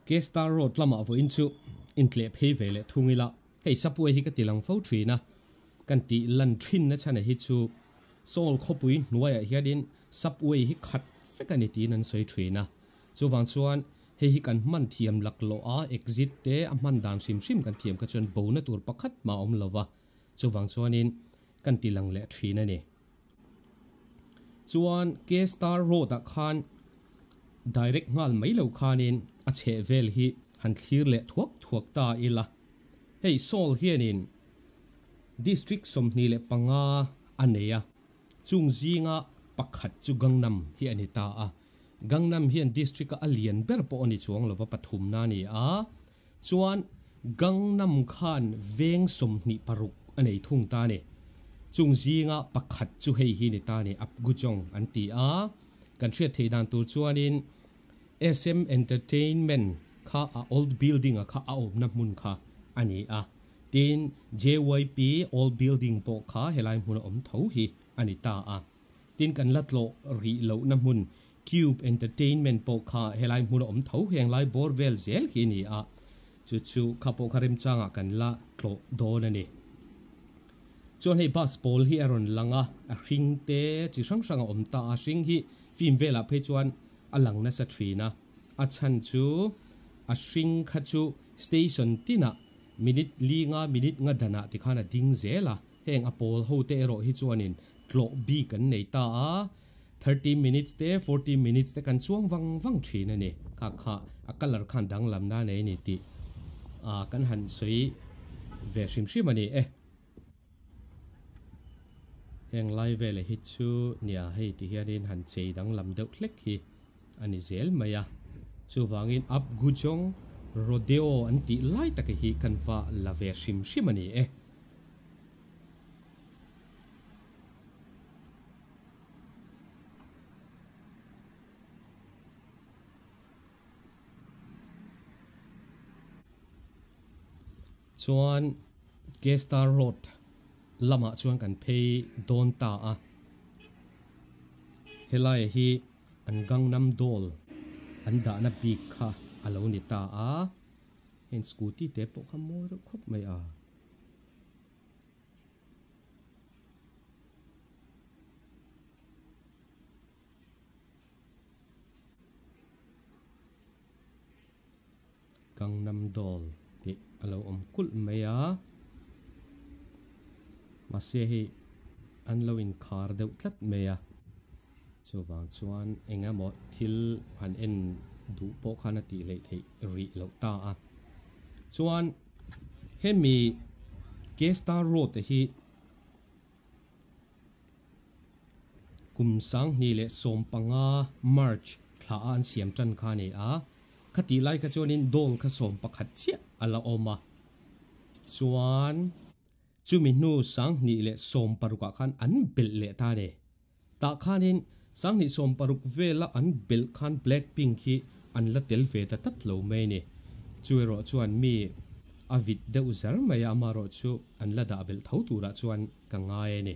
Kestar Road lama vo inchu intle phei vele thungila hei sapui hi ka tilang fo thina kan ti lan thin na chana hi chu sol khopui nuaya hiadin sapui hi khat fekani ti nan soi thina chuwang chuan hei hi kan man thiam lak lo a exit te a man dam sim sim kan thiam ka chon bona tur pakhat ma om lova chuwang chuanin kan tilang le thina ni chuan Kestar Road a khan direct ngal mai lo khanin a che vel hi han thlir le thuak ta ila hei sol hianin district somni le panga aneya chung zinga pakhat chu gangnam hi anita a gangnam hian district a alian ber po ani chuang lova pathum na ni a chuan gangnam khan veng somni paruk anei thung ta ne chung zinga pakhat chu hei hi ni ta ni apgujong anti a kan thria theidan tur chuanin SM Entertainment kha a old building a kha a om na mun kha ani a tin JYP old building po kha helai mun om tho hi ani ta a tin kan latlo ri lo na mun Cube Entertainment po kha helai mun om tho heng lai bor vel zel hi ni a chu chu kha po kharim changa kan la tlo do na ni chuan hei bus pol hi aron langa a hring te chi sang sang om ta a hring hi film vela phe chuan alang na sa thina a chan chu a hring kha chu station tina minute linga minute nga dana ti khana ding zela heng a pol ho te ro hi chuanin tlo bi kan nei ta a 30 minutes te 40 minutes te kan chuang wang thina ni kha kha a color khan dang lam na nei ni ti a kan han soi ve sim sim ani heng live vele hi chu nia hei ti hianin han chei dang lam deuh hlek hi ani zel maya chu wangin up gujong rodeo anti lai tak hi kan va la ve sim sim ani chuan Kestar Road lama chuan kan phei don ta a helai hi an gangnam dol an da na big kha alo ni ta a en scooty te po khamoi ro khop mai a gangnam dol ti alo om kul mai a mase hi an lo in khar deuh tlat meya chuwang chuan enga mo thil han en du po khana ti le thei ri lo ta a chuan hemi Kestar Road hi kum sang ni le som panga march thla an siam tan kha ni a khati lai ka chuanin dol kha som pakhat chia ala oma chuan chumi nu sang ni le som paruka khan an bel le ta ne ta khanin sang ni som paruk vela an bel khan Blackpink hi an la tel ve ta tat lo mai ni chuero chuan mi avid de uzar maya amaro chu an la da bel thau tura chuan ka ngai ni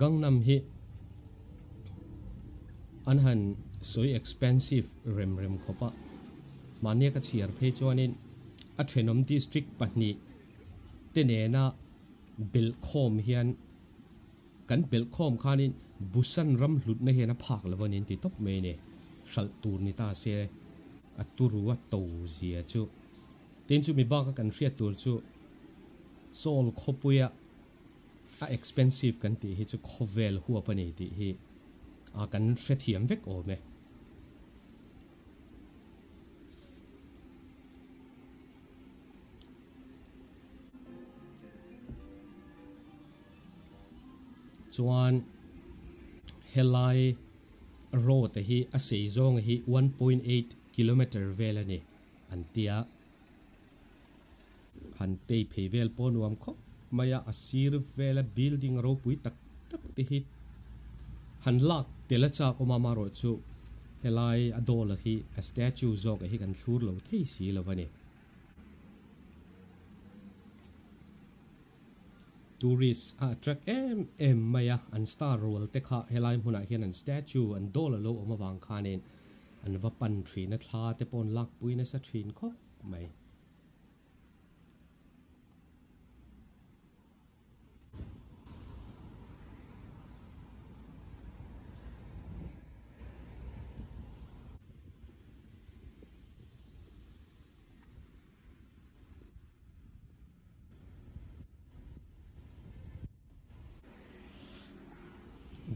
Gangnam hi an han soi expensive rem khopa mania ka chiar phe chuanin a Thenom district pahni tenena belkhom hian kan belkhom khanin busan ram hlut na hena phak lawanin ti top me ne sal tur ni ta se aturuwa to zia chu tin chu mi ba ka kan hria tur chu sol khopuya a expensive kan ti hi chu khovel huwa pani ti hi a kan hrethiam vek o me chuan helai road hi a seizong hi 1.8 kilometer vel ani antia han te phevel ponuam kho maya asir vela building ro pui tak tak te hi han lak tela cha ko mama ro chu helai adol hi a statue zok hi kan thur lo thei si lovani tourists attract em maya an star roll te kha helai huna hian an statue an dollar lo omawang khanin an vapan thri na thla te pon lak puina sa thin kho mai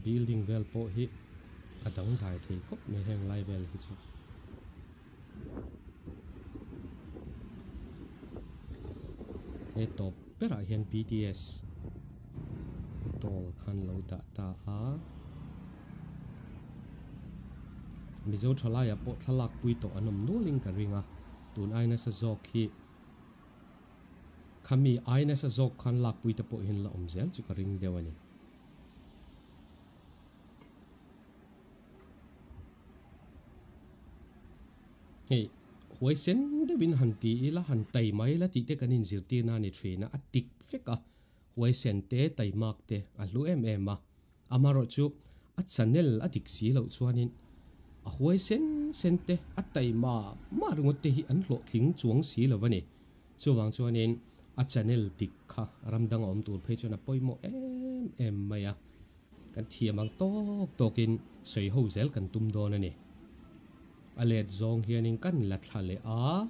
building vel po hi adang thai thei khop me heng lai vel hi chu e top pera hian BTS tol khan lo da ta a mizo thala ya po thalak pui to anom no ling ka ringa tun aina sa zok hi khami aina sa zok khan lak pui te po hin la omzel chu ka ring dewani hey huai sen de win han ti la han tai mai la ti te kanin zirti na ni thina atik feka huai sen te tai mak te a lu em ma amaro chu a channel adik si lo chuanin a huai sen te a tai ma rungot te hi an hlo thling chuang si lo wani chuwang chuanin a channel dik kha ramdang om tur phei chona poimo em maya kan thiamang tokin soi ho zel kan tum don ani alet zong hianin kan la thale a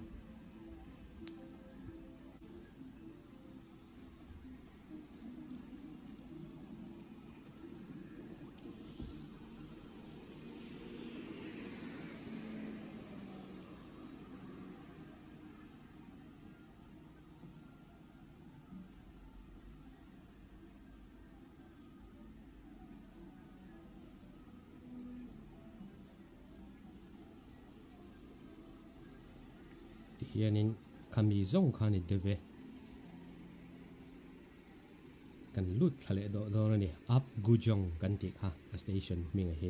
hianin khami zong khani deve kan lut thale do ni up gujong kan ti kha station minga hi